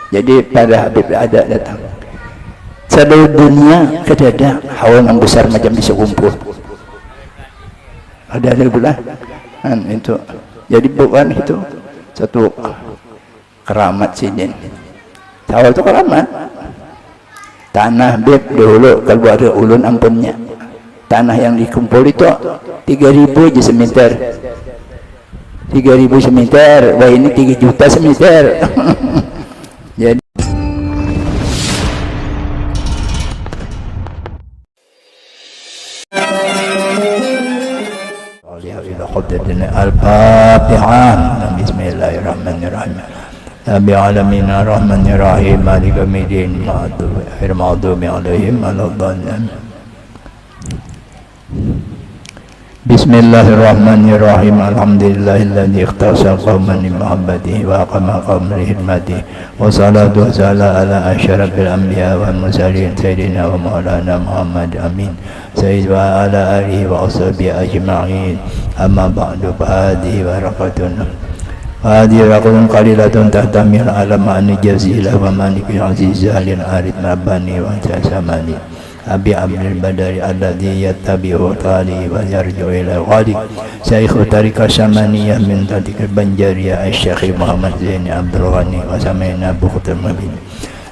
Jadi para Habib ada datang seluruh dunia kedada hawa yang besar macam bisa kumpul ada bulan itu. Jadi bukan itu satu keramat sini. Tahu itu keramat. Tanah Habib dulu kalau ada ulun ampunnya. Tanah yang dikumpul itu 3.000 aja semeter. 3.000 semeter. Wah ini 3 juta semeter. Jadi Al-Fatihah. Bismillahirrahmanirrahim. Rabbil alamin arrahmanir rahim maliki yaumiddin maghdubi alaihim waladdallin. Bismillahirrahmanirrahim. Alhamdulillahilladzi ikhtassa qauman li mahabbatihi wa aqama qauman li hikmatihi wa salatu wassalamu ala asyrafil anbiya wal mursalin sayyidina wa maulana Muhammad amin sayyid wa ala alihi wa ashabihi ajma'in. Amma ba'du fa hadhihi barakatun هذه رقم قليلة تحتمل على معنى جزيلة ومعنى عزيز أهل العارف رباني وتسامني أبي عبد البدر الذي يتبع طالي ويرجع إلى غالي شيخ طريقة السمانية من طريق البنجارية الشيخ محمد زين عبد الغني وسمينا بخت المبين.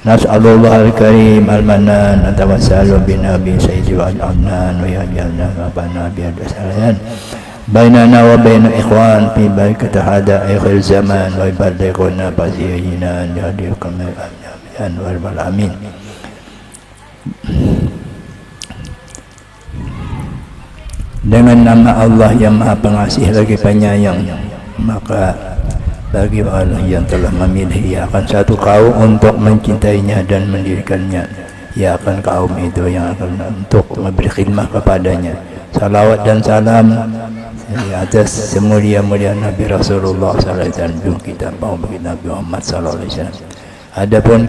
نسأل الله الكريم المنان نتوسل بنبي سيدي والعدنان ويجعلنا ربنا بيد سلام bainana wa baina ikhwan fi barakati hada akhir zaman wa ibadah pasiyina jadi kami wal amin. Dengan nama Allah yang Maha Pengasih lagi Penyayang, maka bagi Allah yang telah memilih ia akan satu kaum untuk mencintainya dan mendirikannya. Ia akan kaum itu yang akan untuk memberi khidmah kepadanya. Salawat dan salam di atas semulia-mulia Nabi Rasulullah SAW kita mau bagi Nabi Muhammad SAW. Adapun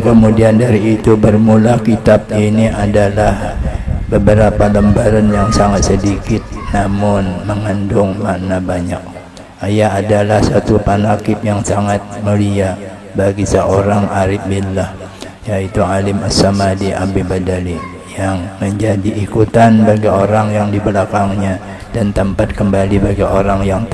kemudian dari itu bermula kitab ini adalah beberapa lembaran yang sangat sedikit namun mengandung makna banyak. Ia adalah satu panakib yang sangat mulia bagi seorang arif billah, yaitu Alim As-Samadi Abi Badali, yang menjadi ikutan bagi orang yang di belakangnya dan tempat kembali bagi orang yang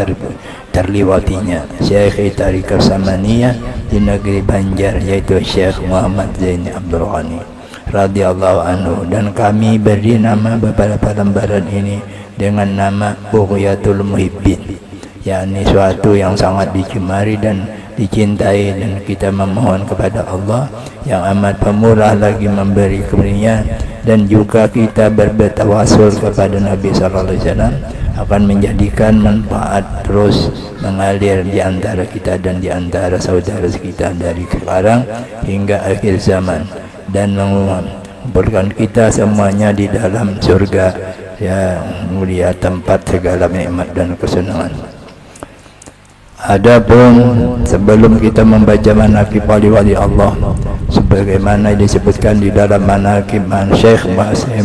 terliwatinya. Syekh Tariqah Samaniyah di negeri Banjar, yaitu Syekh Muhammad Zain Abdul Ghani radhiyallahu anhu, dan kami beri nama beberapa lembaran ini dengan nama Bughyatul Muhibbin, yakni suatu yang sangat dicemari dan dicintai, dan kita memohon kepada Allah yang amat pemurah lagi memberi karunia, dan juga kita bertawasul kepada Nabi sallallahu alaihi wasallam akan menjadikan manfaat terus mengalir di antara kita dan di antara saudara kita dari sekarang hingga akhir zaman, dan mengumpulkan kita semuanya di dalam surga yang mulia, tempat segala nikmat dan kesenangan. Adapun sebelum kita membaca manaqib wali-wali Allah sebagaimana disebutkan di dalam manaqib Syekh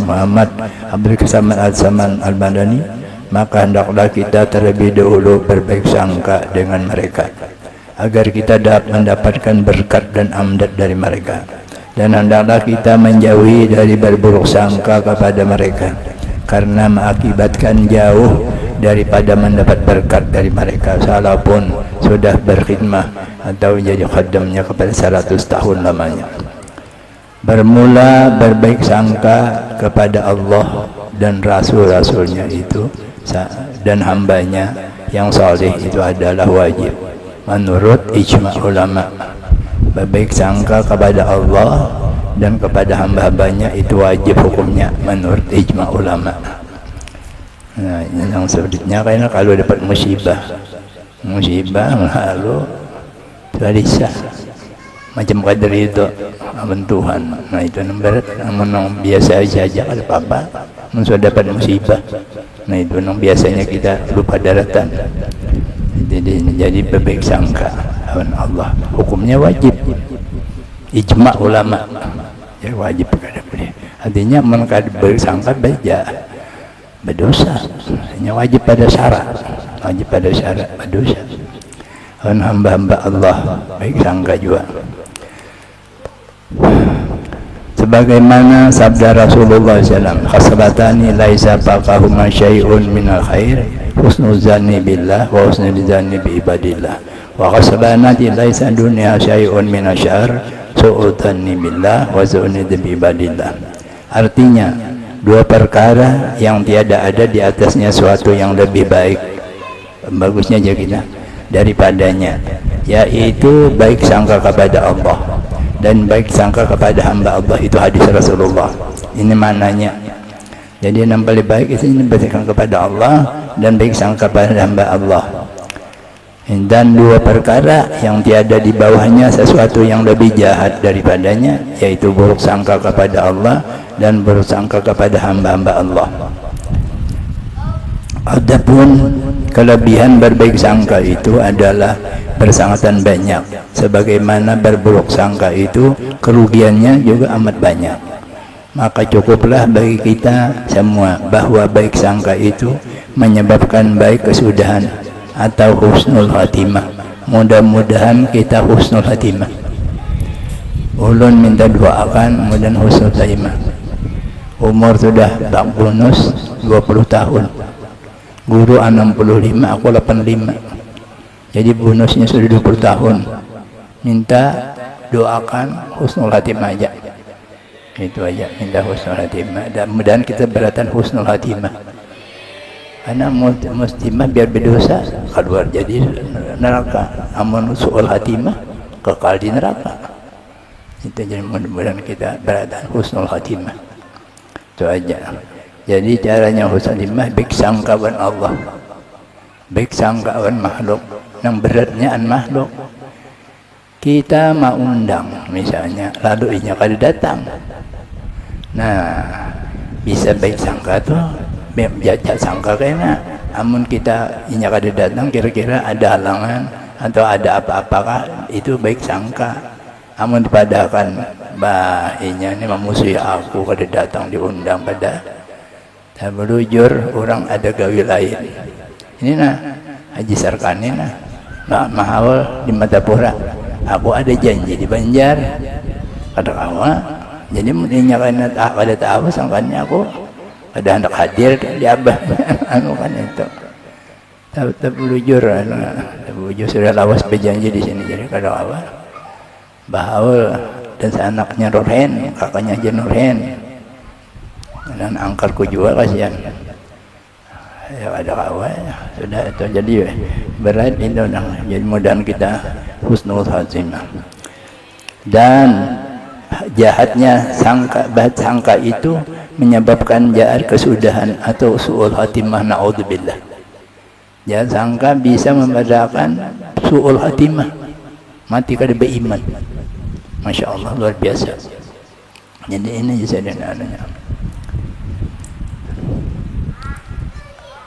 Muhammad Abdul Samad Al-Saman Al-Madani, maka hendaklah kita terlebih dahulu berbaik sangka dengan mereka agar kita dapat mendapatkan berkat dan amdad dari mereka, dan hendaklah kita menjauhi dari berburuk sangka kepada mereka karena mengakibatkan jauh daripada mendapat berkat dari mereka walaupun sudah berkhidmah atau jadi khadamnya kepada 100 tahun lamanya. Bermula berbaik sangka kepada Allah dan Rasul-Rasulnya itu dan hambanya yang saleh itu adalah wajib menurut ijma' ulama. Berbaik sangka kepada Allah dan kepada hamba-hambanya itu wajib hukumnya menurut ijma' ulama. Nah, yang sebenarnya karena kalau dapat musibah lalu gelisah macam kader itu aman Tuhan. Nah itu berat, namun biasa saja kalau apa sudah dapat musibah. Nah itu biasanya kita lupa daratan. Jadi berbaik sangka Allah, hukumnya wajib ijma' ulama ya, wajib kepada beliau. Artinya mereka bersangka baca berdosa, hanya wajib pada syarat berdosa. hamba-hamba Allah baik sangka juga. Sebagaimana sabda Rasulullah SAW, khaslatani laisa faqahuma syai'un minal khair, husnul zanni billah wa husnul zanni bi ibadillah, wa khaslanati laisa dunya syai'un minal syar, su'ul zanni billah wa su'ul zanni bi ibadillah. Artinya, dua perkara yang tiada ada di atasnya suatu yang lebih baik, bagusnya aja kita, daripadanya, yaitu baik sangka kepada Allah dan baik sangka kepada hamba Allah. Itu hadis Rasulullah. Ini maknanya. Jadi yang paling baik itu ini baik sangka kepada Allah dan baik sangka kepada hamba Allah. Dan dua perkara yang tiada di bawahnya sesuatu yang lebih jahat daripadanya, yaitu buruk sangka kepada Allah dan buruk sangka kepada hamba-hamba Allah. Adapun kelebihan berbaik sangka itu adalah bersangatan banyak, sebagaimana berburuk sangka itu kerugiannya juga amat banyak. Maka cukuplah bagi kita semua bahwa baik sangka itu menyebabkan baik kesudahan atau husnul khatimah. Mudah-mudahan kita husnul khatimah. Ulun minta doakan mudah husnul khatimah. Umur sudah 20 tahun. Guru 65, aku 85. Jadi bonusnya sudah 20 tahun. Minta doakan husnul khatimah aja. Itu aja, minta husnul khatimah. Dan mudahan kita beratan husnul khatimah. Karena muslimah biar berdosa keluar jadi neraka. Amun su'ul khatimah kekal di neraka. Itu jadi mudah-mudahan kita beratan husnul khatimah. Itu aja. Jadi caranya husnul khatimah baik sangkawan Allah, baik sangkawan makhluk. Yang beratnya an makhluk. Kita mau undang misalnya, lalu inya kada datang. Nah, bisa baik sangka tuh, jajak sangka kena. Amun kita inya kada datang, kira-kira ada halangan atau ada apa-apakah, itu baik sangka. Amun dipadakan, bah inya ini memusuhi aku kada datang diundang pada. Dan berujur orang ada gawe lain. Ini nah Haji Sarkani nah mahal di Matapura. Aku ada janji di Banjar. Kata kawa. Jadi mestinya kena kada tahu sangkanya aku ada hendak hadir di abah anu kan itu. Tapi berujur sudah lawas berjanji di sini jadi kada kawa. Bahaul dan anaknya Nurhen, kakaknya aja Nurhen. Dan angkarku juga kasihan. Ya ada kawan sudah itu jadi berat itu nah. Jadi mudahan kita husnul khatimah. Dan jahatnya sangka itu menyebabkan jahat kesudahan atau su'ul khatimah, naudzubillah. Jahat sangka bisa membedakan su'ul khatimah, mati kada beriman. Masya Allah luar biasa. Jadi ini jadi adanya.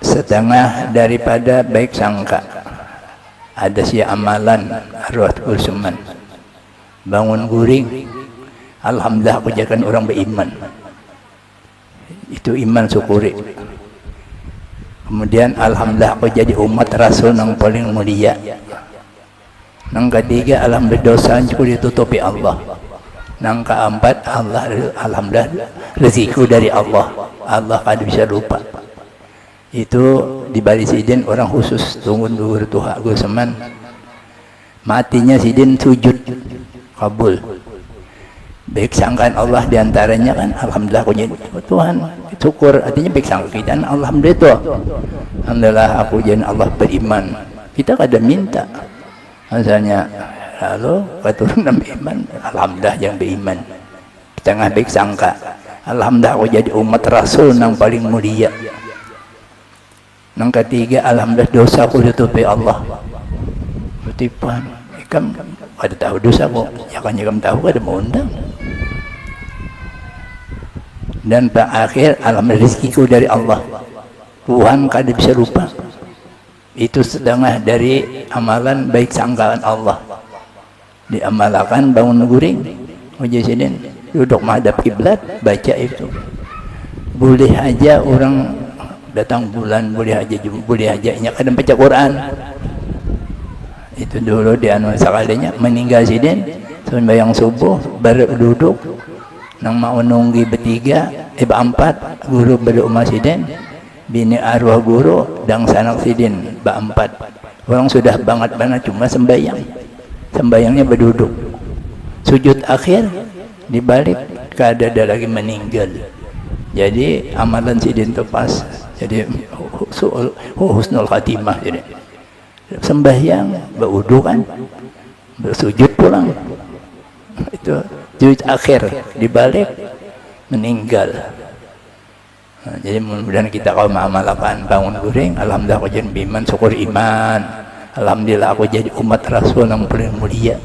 Setengah daripada baik sangka ada si amalan arwah kursuman bangun guring, alhamdulillah aku jadikan orang beriman, itu iman syukuri. Kemudian alhamdulillah aku jadi umat rasul yang paling mulia. Yang ketiga alhamdulillah dosa aku ditutupi Allah. Yang keempat alhamdulillah rezekiku dari Allah, Allah kada bisa lupa. Itu di Bali Sidin orang khusus tunggu dhuwur tuha guseman matinya Sidin sujud kabul. Baik sangkaan Allah diantaranya kan alhamdulillah aku jadi Tuhan syukur, artinya baik sangka kita alhamdulillah itu. Alhamdulillah aku jadi Allah beriman. Kita kada minta misalnya lalu keturunan beriman, alhamdulillah yang beriman. Setengah baik sangka alhamdulillah aku jadi umat rasul yang paling mulia. Yang ketiga alhamdulillah dosa aku ditutupi Allah. Kutipan ikam kada tahu dosa aku, ya kan ikam tahu kada mau undang. Dan terakhir alhamdulillah rezekiku dari Allah, Tuhan kada bisa lupa. Itu setengah dari amalan baik sangkaan Allah. Diamalkan bangun guring Mujahidin duduk menghadap kiblat baca itu. Boleh aja orang datang bulan boleh aja nya kadang baca Quran. Itu dulu di anu sakalinya meninggal sidin sembahyang subuh baru duduk nang mau nunggi bertiga empat guru baru umat sidin bini arwah guru dan sanak sidin empat orang sudah banget cuma sembahyangnya berduduk sujud akhir dibalik keadaan lagi meninggal. Jadi amalan sidin itu pas. Jadi husnul khatimah. Jadi sembahyang, berwudu kan, bersujud pulang. Itu sujud akhir dibalik meninggal. Nah, jadi mudah-mudahan kita kalau mengamalkan bangun guring, alhamdulillah aku jadi biman, syukur iman. Alhamdulillah aku jadi umat Rasul yang paling mulia.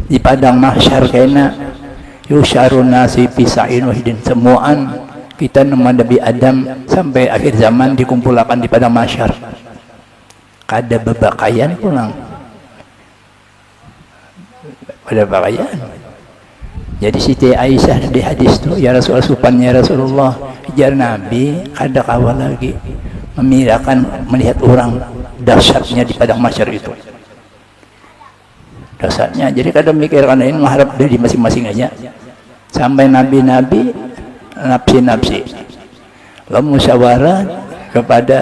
Di padang mahsyar kena yusyarun nasi pisain wahidin semuaan kita nama Nabi Adam sampai akhir zaman dikumpulkan di padang mahsyar. Kada bebakaian pulang. Pada pakaian. Jadi Siti Aisyah di hadis itu, ya Rasulullah supannya Rasulullah, jar Nabi kada kawal lagi memirakan melihat orang dahsyatnya di padang mahsyar itu. Dahsyatnya. Jadi kada mikirkan ini mengharap dari masing-masing aja. Sampai nabi-nabi nafsi-nafsi lalu musyawarah kepada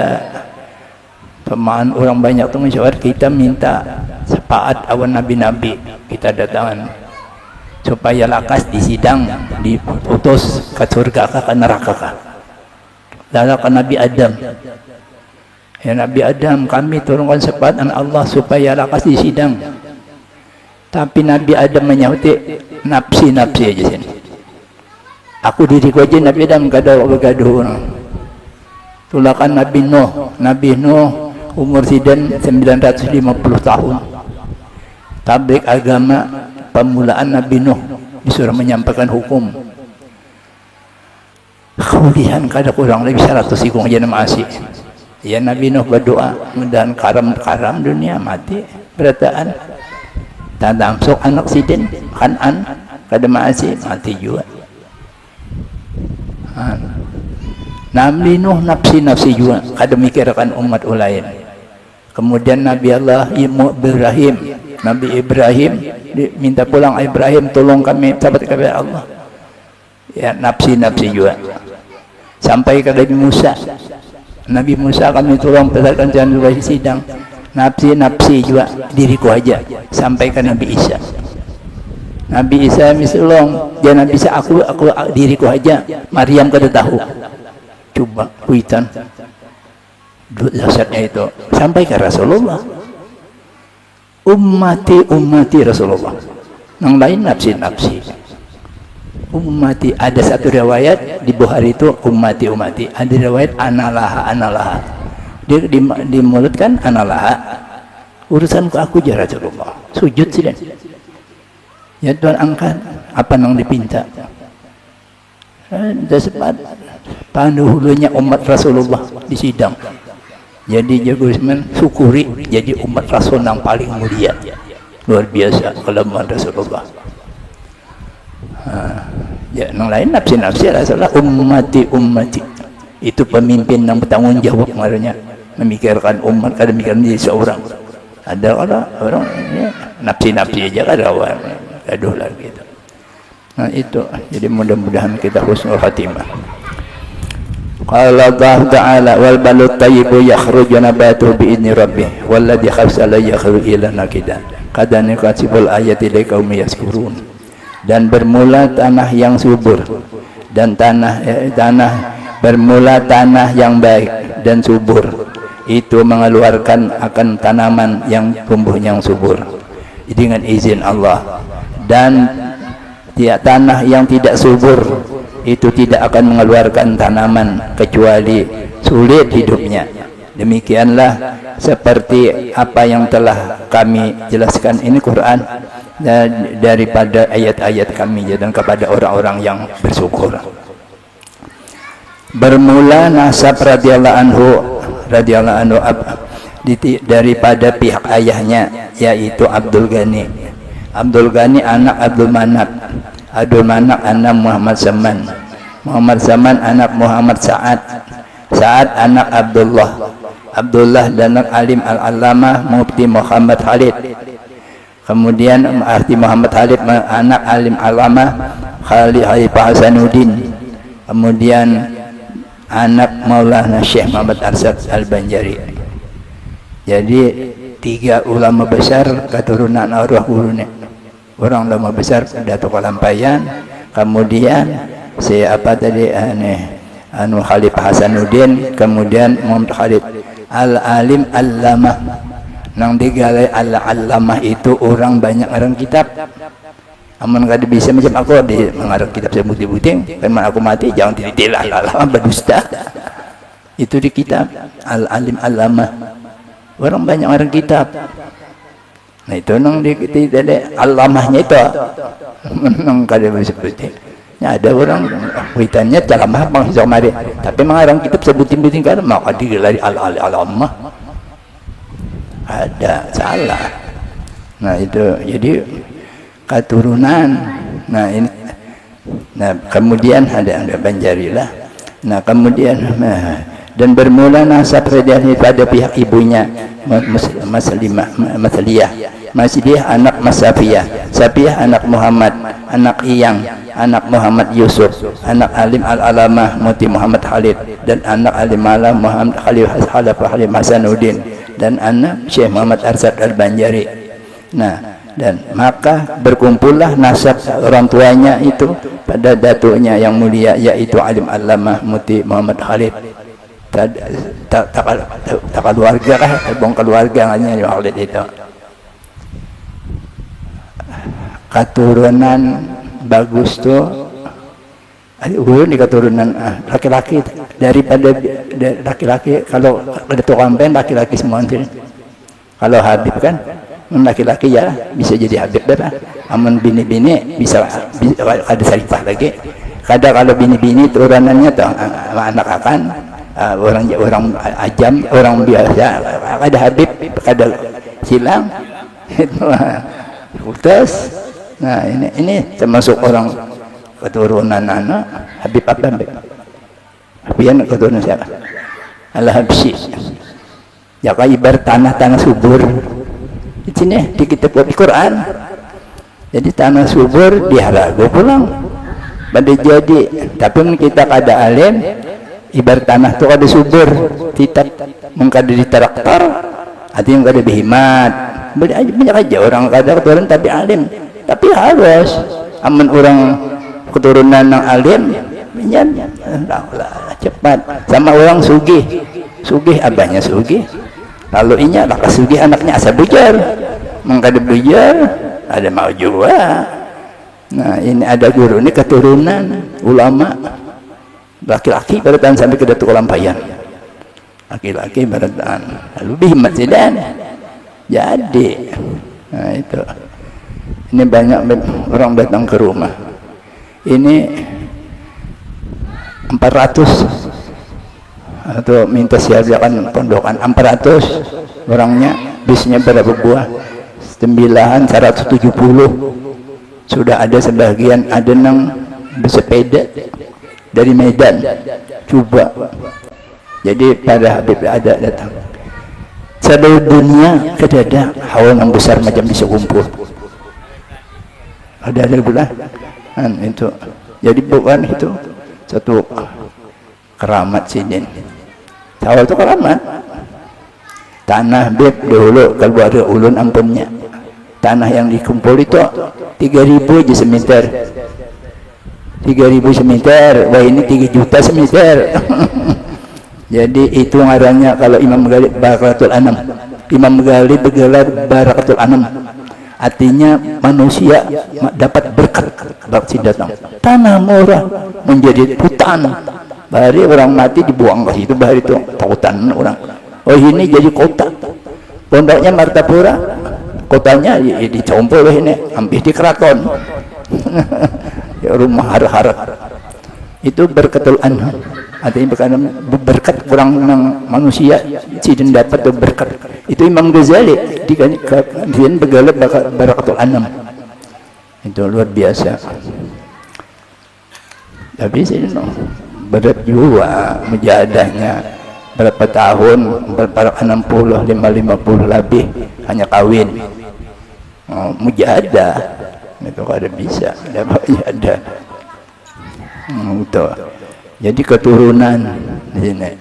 pemahaman orang banyak itu musyawarah kita minta sepaat awan nabi-nabi kita datangan supaya lakas disidang diputus ke surga ke neraka lalu ke Nabi Adam ya Nabi Adam kami turunkan sepatan Allah supaya lakas disidang tapi Nabi Adam menyahuti nafsi-nafsi aja sini aku diriku aja Nabi Adam kada bergaduh. Tulakan Nabi Nuh umur sidin 950 tahun. Tablik agama pemulaan Nabi Nuh disuruh menyampaikan hukum. Kemudian kada kurang lebih 100 ikung aja nama asih. Ya Nabi Nuh berdoa mudahan karam dunia mati berataan. Tadam sok anak sidin Kanan kada masih mati juga. Nabi Nuh nafsi-nafsi juga kada mikirkan umat lain. Kemudian Nabi Allah Nabi Ibrahim minta pulang Ibrahim tolong kami sahabat kepada Allah ya nafsi-nafsi juga sampai ke Nabi Musa kami tolong berdasarkan jalan sidang nafsi-nafsi juga diriku aja sampai ke Nabi Isa misalnya jangan bisa aku diriku aja Maryam kada tahu coba kuitan dasarnya itu sampai ke Rasulullah ummati Rasulullah yang lain nafsi ummati ada satu riwayat di Bukhari itu ummati ada riwayat analaha dia di mulut kan analaha urusanku aku ya Rasulullah sujud sih ya Tuhan angkat apa yang dipinta dan sempat pandahulunya umat Rasulullah di sidang jadi jagoismen syukuri jadi umat Rasul yang paling mulia luar biasa kelemahan Rasulullah ya yang lain nafsi Rasulullah ummati itu pemimpin yang bertanggung jawab maknanya memikirkan umat kada memikirkan diri seorang ada orang ini nafsi aja kada gaduh lagi itu. Nah itu jadi mudah-mudahan kita husnul khatimah. Qala Allah Ta'ala wal balut tayyibu yakhruju nabatuhu bi idzni rabbih walladzi khabsa la yakhruju illa nakidan kadani qasibul ayati liqaumi yaskurun. Dan bermula tanah yang subur dan tanah yang baik dan subur itu mengeluarkan akan tanaman yang tumbuhnya yang subur dengan izin Allah. Dan tanah yang tidak subur itu tidak akan mengeluarkan tanaman kecuali sulit hidupnya. Demikianlah seperti apa yang telah kami jelaskan ini Quran daripada ayat-ayat kami dan kepada orang-orang yang bersyukur. Bermula nasab radhiyallahu anhu daripada pihak ayahnya yaitu Abdul Ghani anak Abdul Manap anak Muhammad Zaman anak Muhammad Sa'ad anak Abdullah dan alim al-allamah Mufti Muhammad Khalid. Kemudian Mufti Muhammad Khalid anak alim allamah Khalifah Hasanuddin. Kemudian anak Maulana Syekh Muhammad Arsad Al-Banjari. Jadi 3 ulama besar keturunan arwah gurune. Orang ulama besar Datuk Kalampayan, kemudian siapa tadi Khalifah Hasanuddin, kemudian Muhammad Khalid al-alim al-lamah. Nang digalai al-allamah itu orang banyak ngarang kitab. Amun kada bisa macam aku di mengarang kitab sebuting-buting, kan aku mati jangan ditilah lah berdusta. Itu di kitab al-alim al-lamah. Orang banyak ngarang kitab. Nah itu nang di al-lamahnya itu nang kada bisa sebuting. Ya, ada orang witannya dalam apa mari, tapi mengarang kitab sebuting-buting kan maka digelari al-allamah. Ada salah. Nah itu jadi keturunan. Nah ini, nah kemudian ada Banjari lah. Nah kemudian dan bermula nasab dari pada pihak ibunya Masliyah. Masliyah anak Masafiyah, Safiyah anak Muhammad, anak Iyang, anak Muhammad Yusuf, anak alim al-alamah Mufti Muhammad Khalid, dan anak alim alam Muhammad Khalifah Hasanuddin, dan anak Syekh Muhammad Arsad Al-Banjari. Nah, dan maka berkumpullah nasab orang tuanya itu pada datuknya yang mulia, yaitu alim alamah Mufti Muhammad Khalid. Tak keluarga kah? Bong keluarga hanya Khalid itu. Keturunan bagus tuh di keturunan laki-laki, daripada laki-laki. Kalau ada tukang band laki-laki semua sini. Kalau Habib kan laki-laki ya bisa jadi Habib dah. Amun bini-bini bisa ada Sarifah lagi. Kalau bini-bini turunannya tuh anak akan orang ajam, orang biasa. Ada Habib, ada silang itu putus. Nah ini termasuk orang keturunan anak Habib apa Habib? Habib keturunan siapa? Al-Habsyi. Ya kayak ibarat tanah subur. Di sini di kitab Al-Quran. Jadi tanah subur diharago pulang. Pada jadi, tapi kita kada alim, ibarat tanah tu kada subur, kita mengkada di traktor, atau yang kada berhemat. Banyak aja orang kada keturunan tapi alim. Tapi harus aman orang keturunan yang alim cepat sama orang sugih abahnya sugih, lalu inya laka sugih anaknya asa bujar, mengkada bujar ada mau juga. Nah ini ada guru ini keturunan ulama laki-laki beratan sampai ke Datuk Kalampayan, laki-laki beratan lalu bihimat sidan jadi. Nah itu ini banyak orang datang ke rumah ini 400 atau minta siapkan pondokan 400 orangnya, bisnya berapa buah 970 sudah ada. Sebagian ada yang bersepeda dari Medan coba. Jadi pada Habib ada datang seluruh dunia kedada hawa yang besar macam bisa kumpul ada bulan itu. Jadi bukan itu satu keramat sini. Awal itu keramat. Tanah Beb dahulu kalau ada ulun ampunnya. Tanah yang dikumpul itu 3.000 aja semeter. 3.000 semeter. Wah ini 3 juta semeter. Jadi itu ngarannya kalau Imam Ghazali Barakatul Anam. Imam Ghazali bergelar Barakatul Anam. Artinya manusia dapat berkat bakti datang. Tanah murah menjadi hutan. Bahari orang mati dibuang ke situ, bahari itu hutan orang. Oh ini jadi kota. Pondoknya Martapura, kotanya dicompol ini, hampir di keraton. Ya, rumah harap-harap. Itu berkatul anham. Artinya berkat kurang manusia sidin dapat berkat. Itu Imam Ghazali dia bergelar Barakatul Anam. Itu luar biasa. Tapi sih berat juga mujadahnya berapa tahun, berapa 60, 50 lebih hanya kawin. Mujahadah itu kada bisa, ada mujahadah. Itu. Jadi keturunan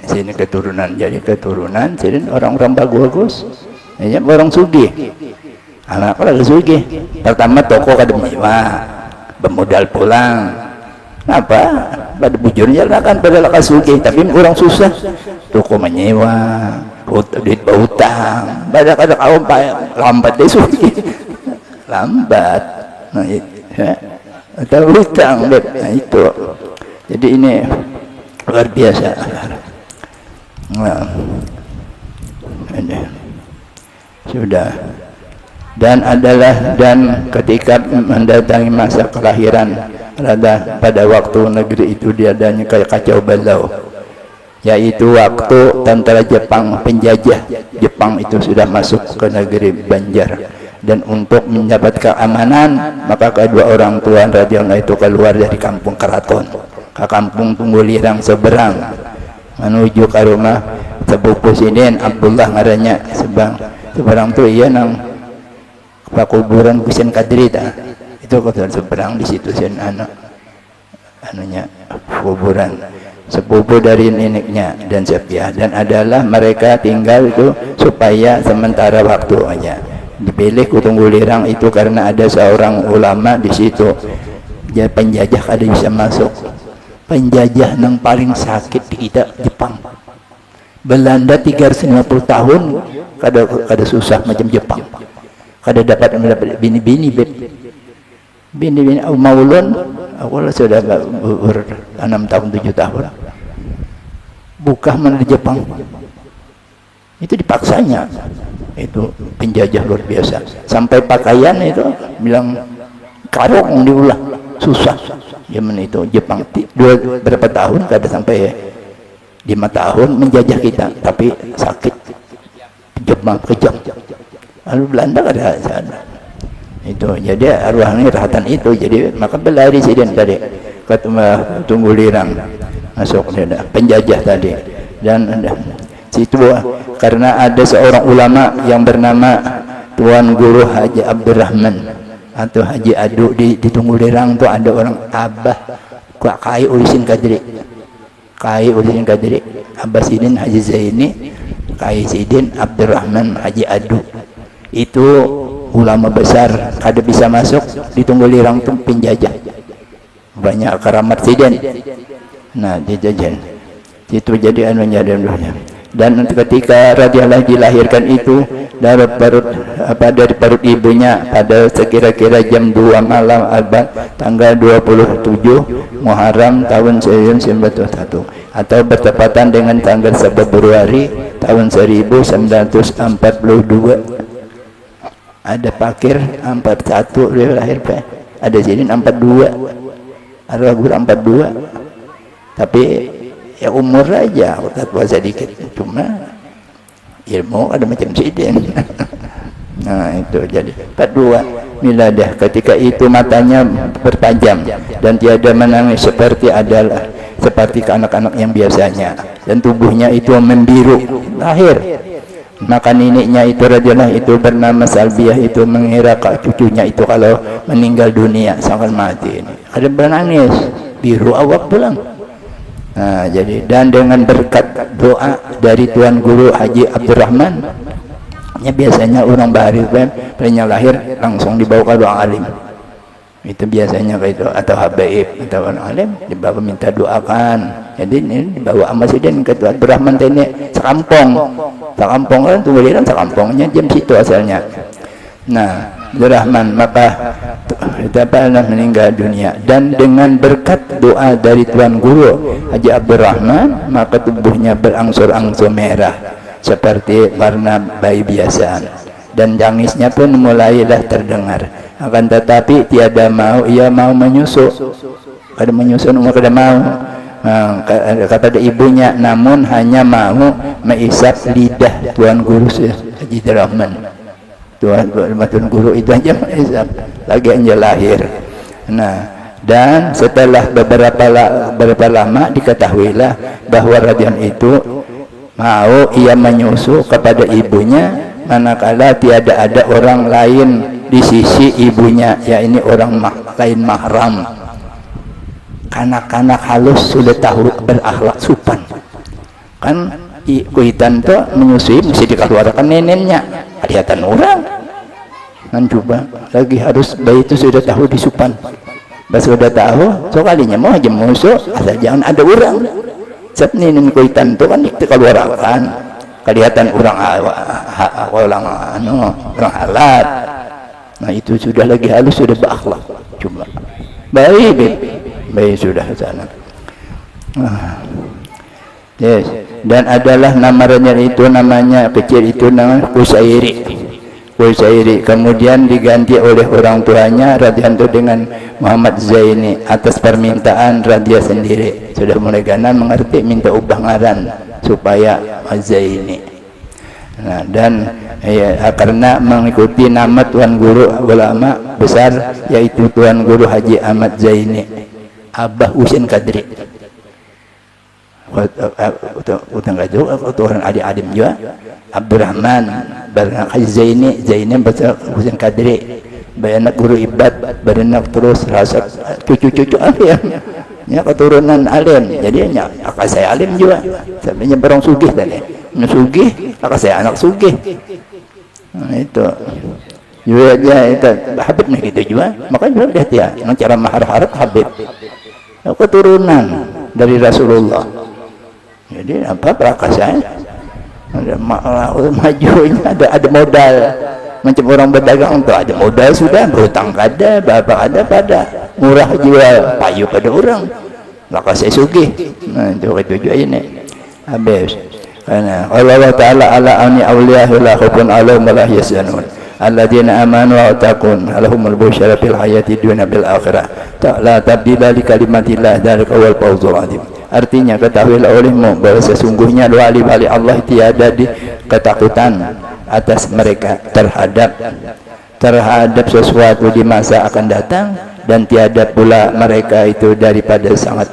sini keturunan, jadi keturunan sini orang-orang bagus, ya orang sugih. Anak lagi sugih. Pertama toko kada mewah, bermodal pulang. Apa? Pada bujurnya lah kan pada lekas sugih, tapi orang susah. Toko menyewa, duit berhutang, pada kada kaum lambat deh sugih. Lambat. Nah, ya. Atau hutang, nah itu. Jadi ini luar biasa. Nah, ini sudah. Dan ketika mendatangi masa kelahiran pada waktu negeri itu diadanya kayak kacau balau, yaitu waktu tentara Jepang penjajah Jepang itu sudah masuk ke negeri Banjar. Dan untuk mendapat keamanan, maka kedua orang tua radhiyallahu itu keluar dari kampung keraton ke kampung Tunggulirang seberang menuju ke rumah sepupu sinin Abdullah ngarannya seberang tuh iya nang kuburan Husain Kadri itu kuburan seberang di situ sen anunya kuburan sepupu dari neneknya dan Sepiah, dan adalah mereka tinggal itu supaya sementara waktu aja. Dipilih ke Tunggulirang itu karena ada seorang ulama di situ. Jadi penjajah kada bisa masuk. Penjajah yang paling sakit di kita Jepang. Belanda 350 tahun kada susah macam Jepang. Kada dapat bini-bini bini maulun aku sudah ber 6 tahun 7 tahun. Buka mana di Jepang. Itu dipaksanya. Itu penjajah luar biasa. Sampai pakaian itu bilang karung diulah susah. Zaman itu Jepang berapa tahun kada sampai 5 tahun menjajah kita, tapi sakit Jepang kejam. Lalu Belanda kada sana. Itu jadi arwahnya rahatan itu, jadi maka berlari siden tadi ketemu Tunggulirang masuk dia penjajah tadi. Dan situ karena ada seorang ulama yang bernama Tuan Guru Haji Abdurrahman atau Haji Adu di Tunggulirang itu ada orang Abah Kai Ulisin Kadri, Abah Sidin Haji Zaini, Kai Sidin Abdurrahman Haji Adu. Itu ulama besar, kada bisa masuk di Tunggulirang itu penjajah. Banyak keramat Sidin. Nah, dijajan. Itu jadi anunya dan ketika radhiyallahu dilahirkan itu dari perut ibunya pada sekira-kira jam 2 malam tanggal 27 Muharram tahun 1941 atau bertepatan dengan tanggal 1 Februari tahun 1942. Ada pakir 41 dia lahir ada sini 42 ada guru 42 tapi ya umur aja udah tua sedikit, cuma ilmu ada macam sidin. Nah itu jadi 42 miladah. Ketika itu matanya bertajam dan tiada menangis seperti ke anak-anak yang biasanya, dan tubuhnya itu membiru lahir. Maka neneknya itu radhiyallahu itu bernama Salbiah itu mengira cucunya itu kalau meninggal dunia sangat mati ini ada menangis biru awak pulang. Nah, jadi dan dengan berkat doa dari Tuan Guru Haji Abdurrahman, ya biasanya orang bahari punya lahir langsung dibawa ke doa alim. Itu biasanya kayak itu atau habaib atau orang alim dibawa minta doakan. Jadi ini dibawa sama sidin ke Tuan Abdurrahman ini sekampung kan Tunggulirang sekampungnya jam situ asalnya. Nah, Abdurrahman maka meninggal dunia, dan dengan berkat doa dari Tuan Guru Haji Abdurrahman maka tubuhnya berangsur-angsur merah seperti warna bayi biasa, dan tangisnya pun mulailah terdengar. Akan tetapi tiada ia mau menyusu, kada menyusu kada mau. Kata ibunya, namun hanya mau meisap lidah Tuan Guru Haji Abdurrahman. Tuan Guru itu aja lagi aja lahir. Nah, dan setelah beberapa lama diketahuilah bahwa radhiyallahu itu mau ia menyusu kepada ibunya manakala tiada ada orang lain di sisi ibunya, ya ini orang lain mahram. Kanak-kanak halus sudah tahu berakhlak sopan kan, kuitan tuh menyusui mesti dikeluarkan neneknya, kelihatan orang kan. Coba lagi harus bayi itu sudah tahu disupan, pas sudah tahu so kalinya mau aja musuh asal jangan ada orang. Setiap nenek kuitan tuh kan dikeluarkan, kelihatan orang orang halat. Nah itu sudah lagi halus, sudah berakhlak. Coba baik sudah sana. Yes. Dan adalah namanya itu, namanya kecil itu namanya Kusairi. Kemudian diganti oleh orang tuanya Radianto dengan Muhammad Zaini atas permintaan Radia sendiri. Sudah mulai ganan mengerti, minta ubah ngaran supaya Zaini. Nah, dan karena mengikuti nama Tuan Guru ulama besar yaitu Tuan Guru Haji Ahmad Zaini Abah Husin Kadri. Utang gajo orang adik-adik juga Abdurrahman Barangkai Zaini baca Husin Kadri, bayanak guru ibad, bayanak terus rasa cucu-cucu alim ya, keturunan alim. Jadi akak saya alim juga, sebenarnya barang sugih tadi sugih, akak saya anak sugih. Nah, itu juga dia itu Habib nih gitu juga, makanya lihat ya cara mahar-harap Habib keturunan dari Rasulullah. Jadi apa prakasanya ada majunya, ada modal macam orang berdagang tuh, ada modal sudah, berhutang kada, bapak ada pada murah jual payu pada orang, maka saya sugih. Nah itu juga ini habis. Karena Allah Ta'ala ala ani awliyahu la khufun alaihim wa la yahzanun alladzina amanu wa taqun lahumul busyara fil hayati dunya bil akhirah la tabdila li kalimatillah dzalika wal fawzul azim. Artinya ketahuilah olehmu bahwa sesungguhnya wali-wali Allah tiada di ketakutan atas mereka terhadap sesuatu di masa akan datang, dan tiada pula mereka itu daripada sangat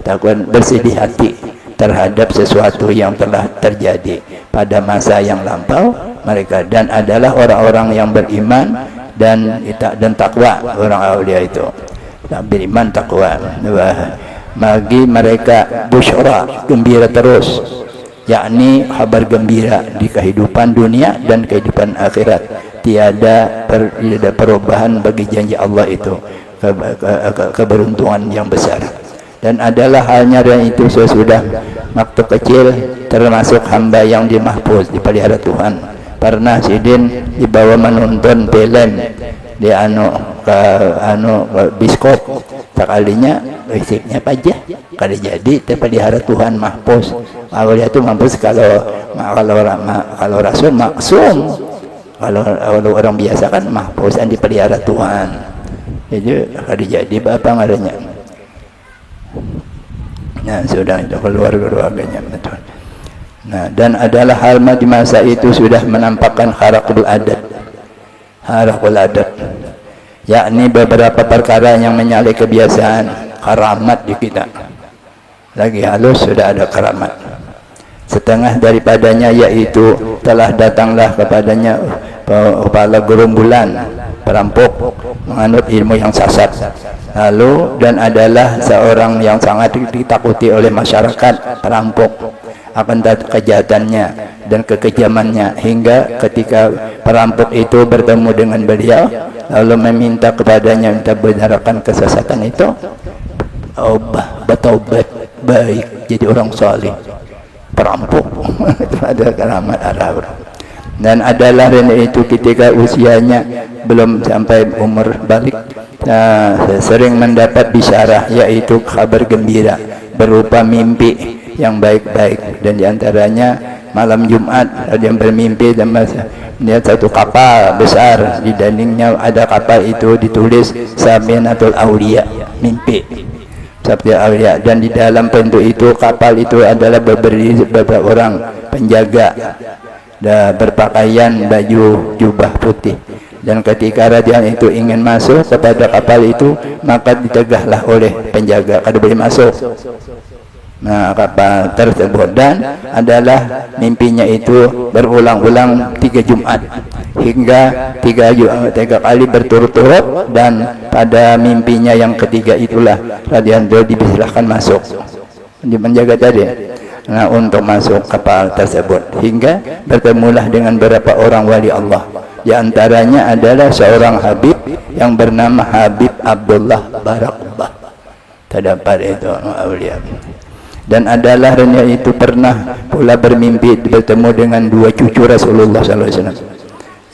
takut bersedih hati terhadap sesuatu yang telah terjadi pada masa yang lampau mereka, dan adalah orang-orang yang beriman dan takwa. Orang aulia itu beriman takwa. Bagi mereka busyra, gembira terus, yakni kabar gembira di kehidupan dunia dan kehidupan akhirat. Tiada perubahan bagi janji Allah itu, keberuntungan yang besar. Dan adalah halnya dan itu sesudah waktu kecil termasuk hamba yang dimahfuz, dipelihara Tuhan. Pernah Sidin dibawa menonton film di biskop, sekalinya listriknya pajah kada jadi, terpelihara Tuhan mahfuz. Awalnya itu mahfuz kalau rasul maksum, kalau orang biasa kan mahfuz yang dipelihara Tuhan. Jadi kada jadi bapak ngaranya. Nah sudah itu keluarganya betul. Nah dan adalah hal di masa itu sudah menampakkan kharaqul adat, yakni beberapa perkara yang menyalahi kebiasaan, karamat di kita. Lagi halus sudah ada karamat. Setengah daripadanya yaitu telah datanglah kepadanya kepala gerombolan perampok menganut ilmu yang sesat. Lalu dan adalah seorang yang sangat ditakuti oleh masyarakat, perampok, akan kejahatannya dan kekejamannya, hingga ketika perampok itu bertemu dengan beliau lalu meminta kepadanya minta benarkan kesesatan itu, bertaubat baik jadi orang saleh. Perampok itu ada keramat Arab. Dan adalah itu ketika usianya belum sampai umur balik, sering mendapat bisyarah, yaitu kabar gembira berupa mimpi yang baik-baik. Dan diantaranya malam Jumat dia bermimpi dan melihat satu kapal besar, di dindingnya ada kapal itu ditulis Saminatul Aulia, mimpi Sabda Aulia, dan di dalam pintu itu kapal itu adalah beberapa orang penjaga dan berpakaian baju jubah putih. Dan ketika raja itu ingin masuk kepada kapal itu, maka ditegahlah oleh penjaga, kada boleh masuk. kapal tersebut, dan adalah mimpinya itu berulang-ulang 3 Jumat hingga 3 kali berturut-turut, dan pada mimpinya yang ketiga itulah radhiyallahu dipersilahkan masuk di menjaga tadi. Nah, untuk masuk kapal tersebut hingga bertemulah dengan beberapa orang wali Allah. Di antaranya adalah seorang Habib yang bernama Habib Abdullah Barakallah. Terdapat itu awliya. Dan adalah Rania itu pernah pula bermimpi bertemu dengan 2 cucu Rasulullah SAW,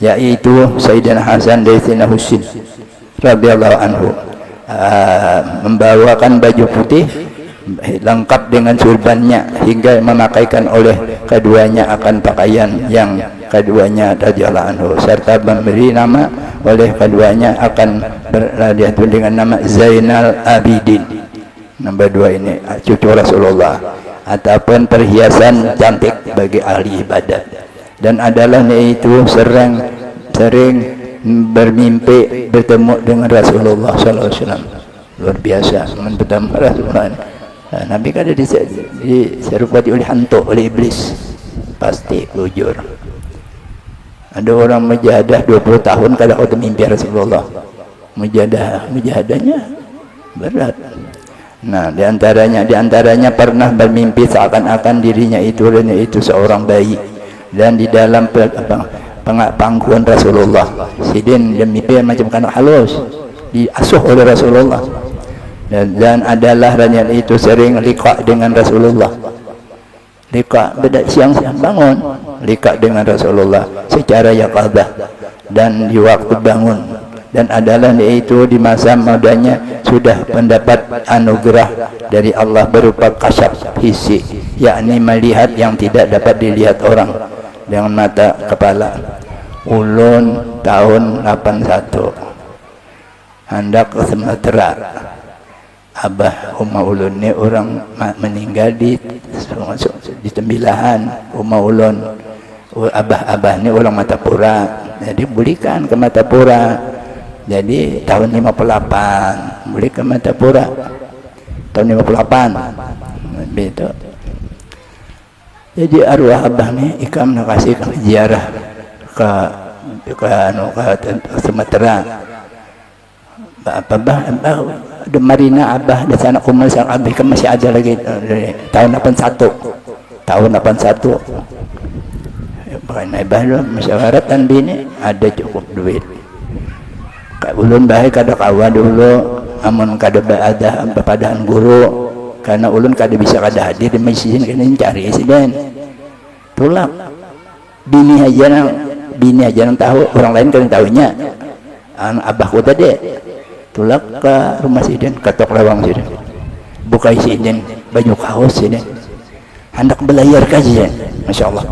yaitu Sayyidina Hasan dan Sayyidina Husin radhiyallahu anhu, membawakan baju putih lengkap dengan surbannya, hingga memakaikan oleh keduanya akan pakaian yang keduanya radhiyallahu anhu, serta memberi nama oleh keduanya akan beradiat dengan nama Zainal Abidin. Nombor 2 ini cucu Rasulullah, ataupun perhiasan cantik bagi ahli ibadat. Dan adalah yaitu sering bermimpi bertemu dengan Rasulullah SAW. Luar biasa bertemu Rasulullah. Nabi kan diserupati oleh hantu, oleh iblis, pasti jujur. Ada orang mujahadah 20 tahun kalau kau mimpi Rasulullah, mujahadahnya berat. Nah, diantaranya pernah bermimpi seakan-akan dirinya itu seorang bayi, dan di dalam pangkuan Rasulullah. Sidin dia mimpi macam kanak halus, diasuh oleh Rasulullah. Dan adalah Rania itu sering liqa dengan Rasulullah. Liqa beda siang-siang bangun, liqa dengan Rasulullah secara yaqadah dan di waktu bangun. Dan adalah yaitu di masa mudanya sudah mendapat anugerah dari Allah berupa kasyaf hissi, yakni melihat yang tidak dapat dilihat orang dengan mata kepala. Ulun tahun 81 hendak ke Sumatera. Abah Uma Ulun ini orang meninggal di Tembilahan. Uma Ulun, abah ini orang Matapura, jadi belikan ke Matapura. Jadi tahun 58 beli ke Matapura, tahun 58 begitu. Jadi arwah abah ni ikam nak kasih ziarah ke Sumatera. Abah ada Marina abah di sana kumal sang abah kan masih ada lagi tahun 81. Tahun 81. Bukan abah lu musyawarah dan bini ada cukup duit. Ulun baik kada kawa dulu, amun kada ada padahan guru, karena ulun kada bisa kada hadir di masjid kena cari siden. Tulak bini aja nang tahu, orang lain kan tahunya. Abahku tadi tulak ke rumah siden, ketok lawang siden, buka siden baju kaos siden, hendak belayar kajian, masya Allah.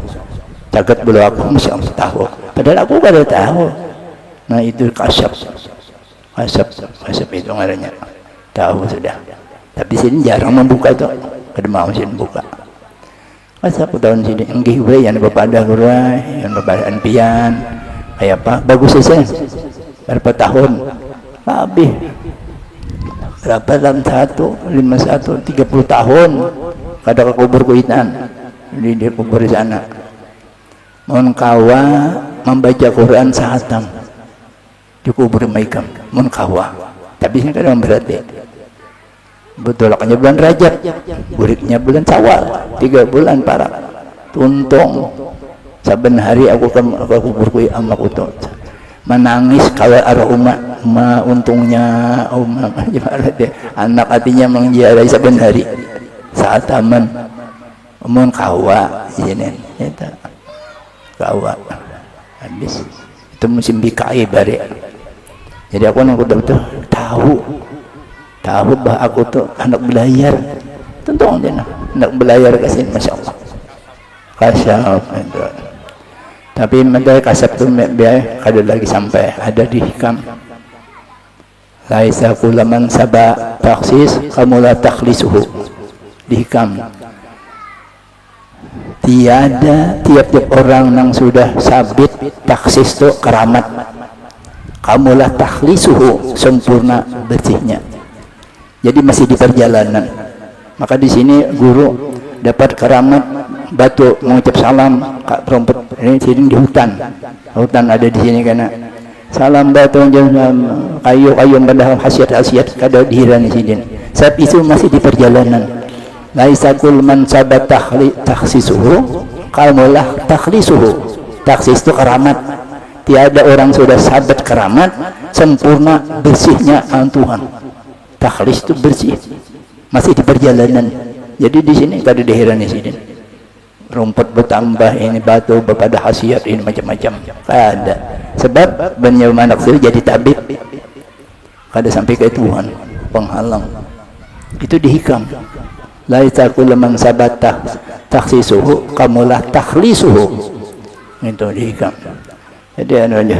Cagat bulu aku, masya Allah tahu. Padahal aku kada tahu. Nah itu kasyaf itu ngarannya, tahu sudah. Tapi sini jarang membuka itu, kada mau sini buka. Kasyaf tahun sini enggih we yang bepada gurai, yang bepada pian, kayak apa? Bagus saja. Berapa tahun? Habis. Berapa dalam 51, 30 tahun. Kada ke kubur kuitan, di kubur di sana. Mohon kawa membaca Quran sahatam. Cukup bermaikam munkawa, tapi ini kan berarti betul akanya bulan Rajab, buriknya bulan Syawal, 3 bulan para tuntung. Saben hari aku berkui amaku tuh menangis kalau arah untungnya anak hatinya mengziarahi saben hari saat taman munkawa ini kawa habis itu musim bikai bare. Jadi aku nang betul tahu bah aku tuh anak belayar, tentu aja anak belayar ke sini, masya Allah. Kasyaf itu. Tapi mereka kasap tuh biar kada lagi sampai ada di hikam. Laisa kulaman sabah taksis kamula takhlisuhu di hikam. Tiada tiap-tiap orang yang sudah sabit taksis itu keramat, kamulah takhlisuhu sempurna bersihnya. Jadi masih di perjalanan, Maka di sini guru dapat keramat batu mengucap salam kak rumput ini sini di hutan ada di sini karena salam batu kayu padahal khasiat kada dihiran di sini. Saat itu masih di perjalanan. Laisa kul man sabat takhsisuhu kalmulah takhlisuhu. Takhsis itu keramat. Tiada orang sudah sabat keramat sempurna bersihnya Tuhan. Takhlis itu bersih. Masih di perjalanan. Jadi di sini kada dihiran di sini. Rumput bertambah ini batu pada khasiat ini macam-macam. Kada. Sebab banyak anak jadi tabib. Kada sampai ke Tuhan penghalang. Itu dihikam. Laisa kullu man sabata takhsisuhu kamulah takhlisuhu. Itu dihikam. Jadi anu aja.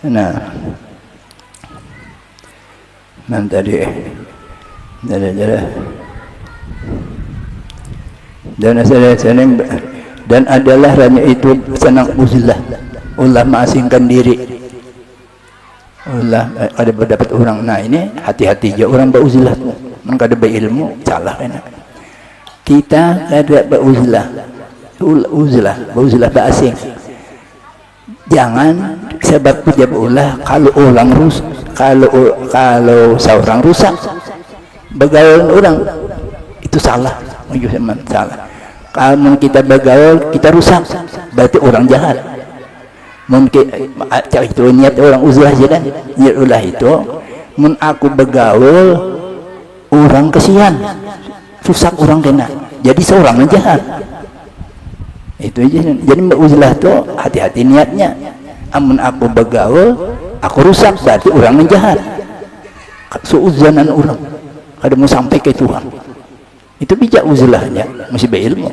Nah. Nanti dan adalah hanya itu senang uzlah. Ulah mengasingkan diri. Ulah ada berdapat orang. Nah ini hati-hati aja orang beruzlah. Man kada berilmu salah kan. Kita kada beruzlah. Uzlah berasing. Jangan sebab dia berulah kalau orang rusak, kalau seorang rusak bergaul orang itu salah. Salah. Kalau kita bergaul kita rusak berarti orang jahat. Mungkin itu niat orang uzlah aja kan. Niat ulah itu mun aku bergaul orang kesian rusak orang kena jadi seorang jahat. Itu aja. Jadi uzlah tuh hati-hati niatnya. Amun aku bergaul aku rusak berarti orang jahat. Suuzanan orang kada mau sampai ke Tuhan. Itu bijak uzlahnya mesti berilmu.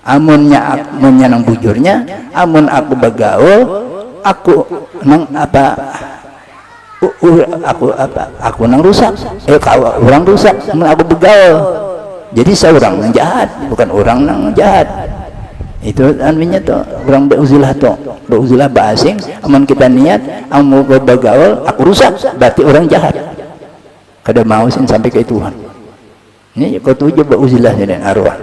Amunnya nang bujurnya, amun aku bergaul, aku nang aku nang rusak. Orang rusak, amun aku bergaul. Jadi seorang nang jahat, bukan orang nang jahat. Itu artinya tuh orang beruzlah tuh, beruzlah basing. Amun kita niat, amun bergaul, aku rusak, berarti orang jahat. Kada mau sampai ke Tuhan. Ini kau tuju beruzlah dengan arwah.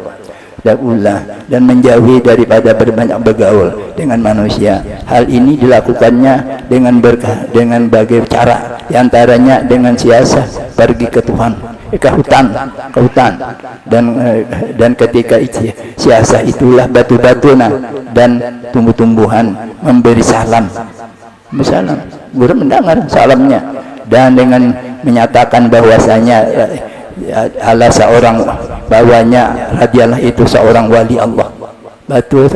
Dan menjauhi daripada berbanyak bergaul dengan manusia. Hal ini dilakukannya dengan berbagai cara, diantaranya dengan siasat pergi ke Tuhan, ke hutan, dan ketika itu siasat itulah batu-batu dan tumbuh-tumbuhan memberi salam, guru mendengar salamnya dan dengan menyatakan bahwasanya ala seorang bawanya radhiyallahu itu seorang wali Allah. Batu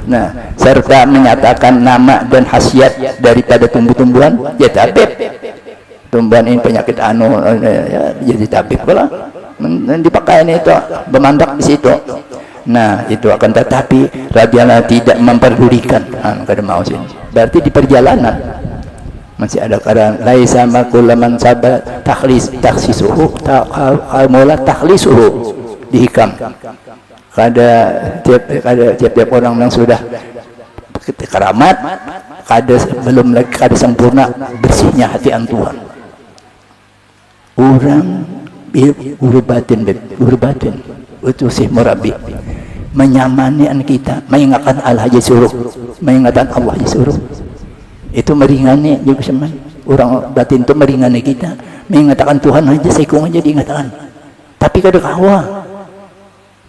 nah serta menyatakan nama dan khasiat daripada tumbuh-tumbuhan ya tabib. Tumbuhan ini penyakit jadi tabib pula dipakai itu bermandak di situ. Nah itu akan tetapi radhiyallahu tidak memperdulikan kada mau sih. Berarti di perjalanan masih ada kadang laisa makulaman sabat takhsisuhu mula takhlisuhu dihikam. Kada tiap orang yang sudah keramat belum lagi kada sempurna bersihnya hati Tuhan. Orang guru batin itu sih murabi menyamani kita, mengingatkan Allah aja suruh, mengingatkan Allah aja suruh. Itu meringani juga sama orang batin itu meringani kita, mengatakan Tuhan aja sekung aja diingatkan, tapi kada kawa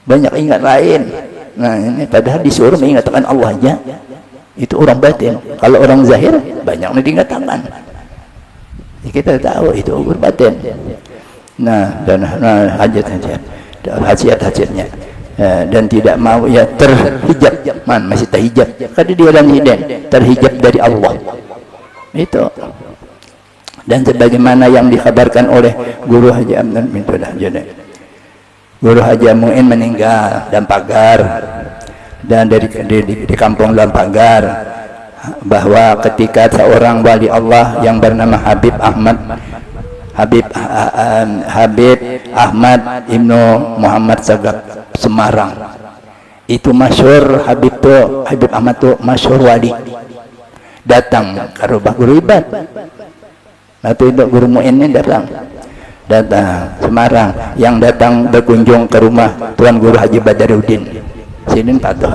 banyak ingat lain. Nah ini padahal disuruh mengingatkan Allah aja, itu orang batin. Kalau orang zahir banyak yang diingatkan, kita tahu itu orang batin. Nah dan hajat-hajatnya dan tidak mau ya terhijab, masih terhijab, kada dia dalam hidayah terhijab dari Allah itu. Dan sebagaimana yang dikabarkan oleh Guru Haji Amdan bin Tudah Jodeh, Guru Haji Muin meninggal dan Pagar, dan di kampung Lampagar, bahwa ketika seorang wali Allah yang bernama Habib Ahmad Ibnu Muhammad Sagaf Semarang itu masyhur. Habib Ahmad tuh masyhur wali, datang ke rumah guru ibad. Waktu itu Guru Muin ini datang datang Semarang, yang datang berkunjung ke rumah Tuan Guru Haji Badarudin sini patuh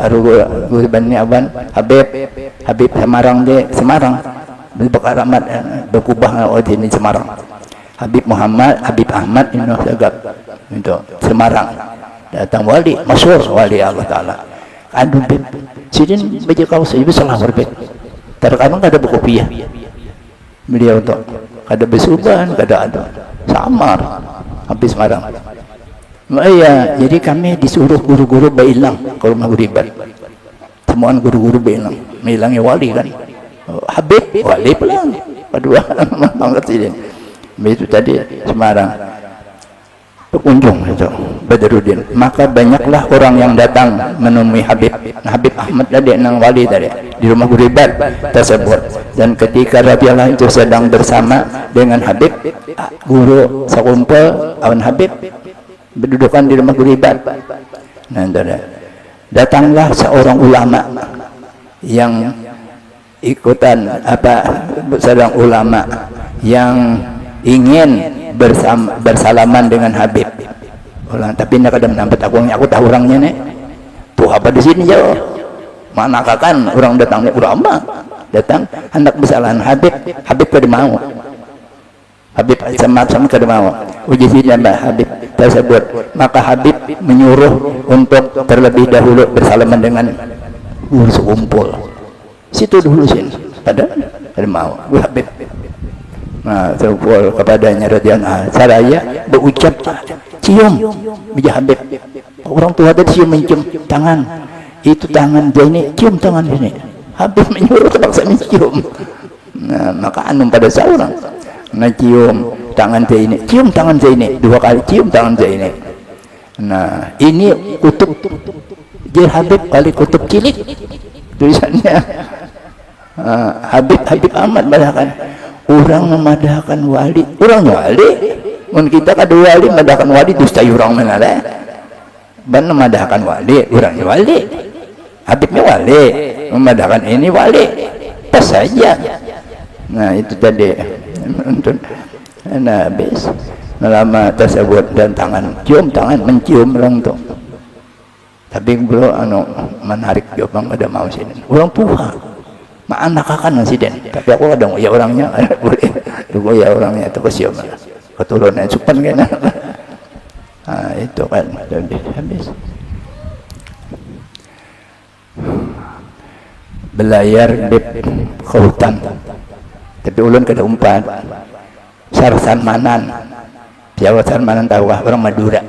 guru bani aban Habib Semarang de Semarang berkaramat berkubah di Semarang Habib Ahmad Ibnu Sagap itu Semarang datang wali masyhur wali Allah Ta'ala aduh beb sini baca kaos ibu salah berbet terkadang ada berkopiah beliau tuh kada besuban kada ada samar habis Semarang. Iya, jadi kami disuruh guru-guru bailang ke rumah Guribat. Semua guru-guru bailang, bilangnya wali kan. Habib wali pulang. Kedua mangkat sini. Itu tadi Semarang. Pengunjung itu Badarudin. Maka banyaklah orang yang datang menemui Habib. Nah, Habib Ahmad tadi nang wali tadi di rumah Guribat tersebut. Dan ketika radhiyallahu itu sedang bersama dengan Habib, guru sekumpul awan Habib berdudukan di rumah Guribat. Nah, datanglah seorang ulama yang ikutan seorang ulama yang ingin bersalaman dengan Habib. Tapi nak ada menampat aku tahu orangnya nih. Tuh apa di sini jauh? Mana kan orang datangnya ulama datang hendak bersalaman Habib kada mau. Habib sama kada mau. Uji sini Habib tersebut. Maka Habib menyuruh untuk terlebih dahulu bersalaman dengan guru sekumpul. Situ dulu sini. Kada mau. Habib sekumpul kepadanya radhiyallahu saraya berucap cium bija Habib. Orang tua tadi cium mencium tangan. Itu tangan dia ini cium tangan ini. Habib menyuruh terpaksa mencium. Nah, maka anum pada seorang cium tangan saya ini, cium tangan saya ini, 2 kali cium tangan saya ini. Nah, ini kutub Jil Habib kali kutub cilik tulisannya. Habib Ahmad madahkan orang memadahkan wali, orang wali mun kita kada wali madahkan wali dusta orang mana lah. Ban memadahkan wali, orang wali. Habibnya wali, memadahkan ini wali. Pas saja. Nah, itu tadi. Nah, habis lama tersebut dan tangan mencium orang tu. Tapi beliau menarik jawab ada mau sini. Orang tua. Anak akan siden. Tapi aku ada ya orangnya boleh. Tunggu ya orangnya itu kesium. Keturunan supan kan. Nah, itu kan habis. Belayar di hutan. Tapi ulun kada umpat. Sarsan Manan. Jawa Sarmanan tahu orang Madura.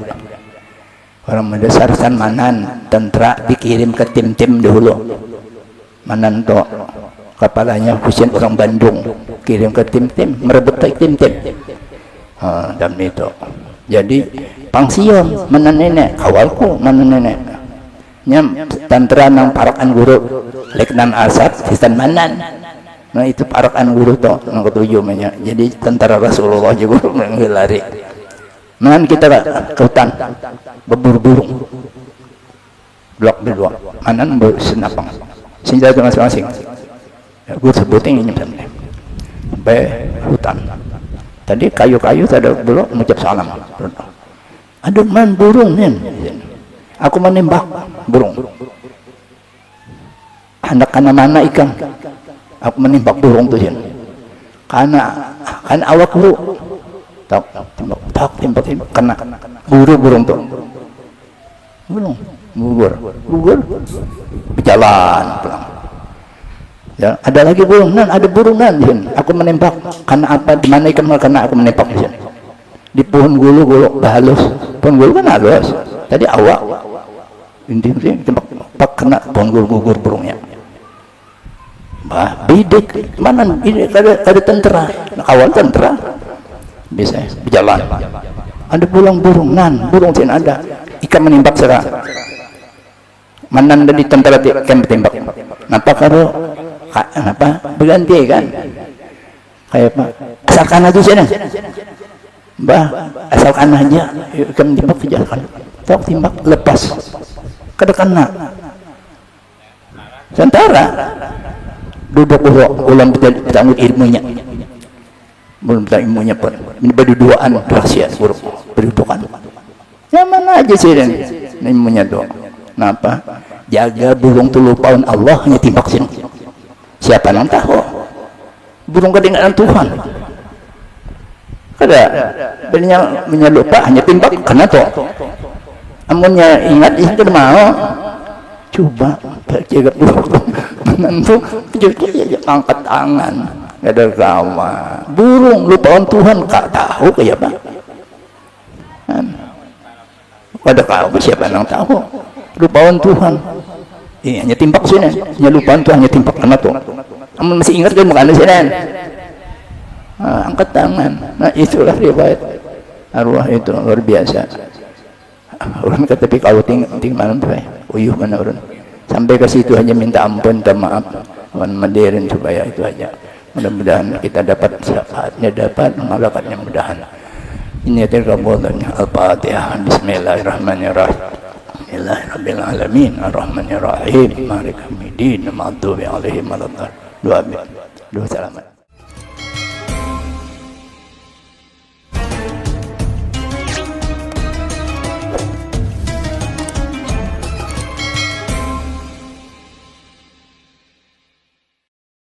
Orang Madura Sarsan Manan tentara dikirim ke tim-tim dahulu. Manan to kepalanya Husin orang Bandung kirim ke tim-tim merebut tim-tim. Dan itu. Jadi pangsion mana nenek awalku mana nenek. Nyam tentara nang parakan guru Leknan Asad Sistan Manan. Nah itu parakan guru toh nang ketujuh banyak. Jadi tentara Rasulullah juga mengelari. Manan kita ke hutan berburu burung. Blok berdua. Manan bersenapang. Senjata masing-masing. Gue sebutin ini sampai hutan. Tadi kayu-kayu tadi belum mengucap salam. Aduh man burung nih. Aku menembak burung. Hendak kana mana ikan. Aku menembak burung tuh jen. Karena awak lu. Tak tembak kena burung tuh. Gugur berjalan pulang. Ya, ada lagi burung ada burung aku menembak karena apa di mana ikan karena aku menembak di pohon gulu halus pohon gulu kan halus tadi awak inti tembak kena pohon gulu gugur burungnya bidik mana ini ada tentara awal tentara bisa berjalan ada pulang burung burung sini ada ikan menembak serang manan dari tentara ikan bertembak napa karo berganti kan kayak apa asalkan aja sini asalkan aja ikan tembak berjalan tak tembak lepas kada kena tentara duduk ulang bertanggung ilmunya belum tak ilmunya pun. Ini berduaan rahasia buruk, berduaan. Yang mana aja sih dan ilmunya doa. Kenapa? Jaga burung tulupaun Allah hanya timbak sini. Siapa yang tahu? Burung kedengaran Tuhan. Kada, benar menyelupa hanya timbak karena toh. Amunnya ingat yang kada mau. Coba jaga burung menentu, jadi angkat tangan. Ada kawan burung lupaan Tuhan kak tahu kayak apa ada kau siapa yang tahu lupaan Tuhan hanya timpak sini hanya lupaan Tuhan hanya timpak karena tuh kamu masih ingat kan makanya sini angkat tangan. Nah itulah riwayat arwah itu luar biasa. Orang kata tapi kalau ting malam tuh uyuh mana orang sampai ke situ hanya minta ampun minta maaf moderin supaya itu aja. Mudah-mudahan kita dapat syafaatnya, dapat malaikat yang mudahan. Ini terkabulnya Al-Fatihah. Bismillahirrahmanirrahim. Alhamdulillahirabbil alamin arrahmanirrahim maliki yaumiddin maghdubi alaihim waladdallin. Doa selamat.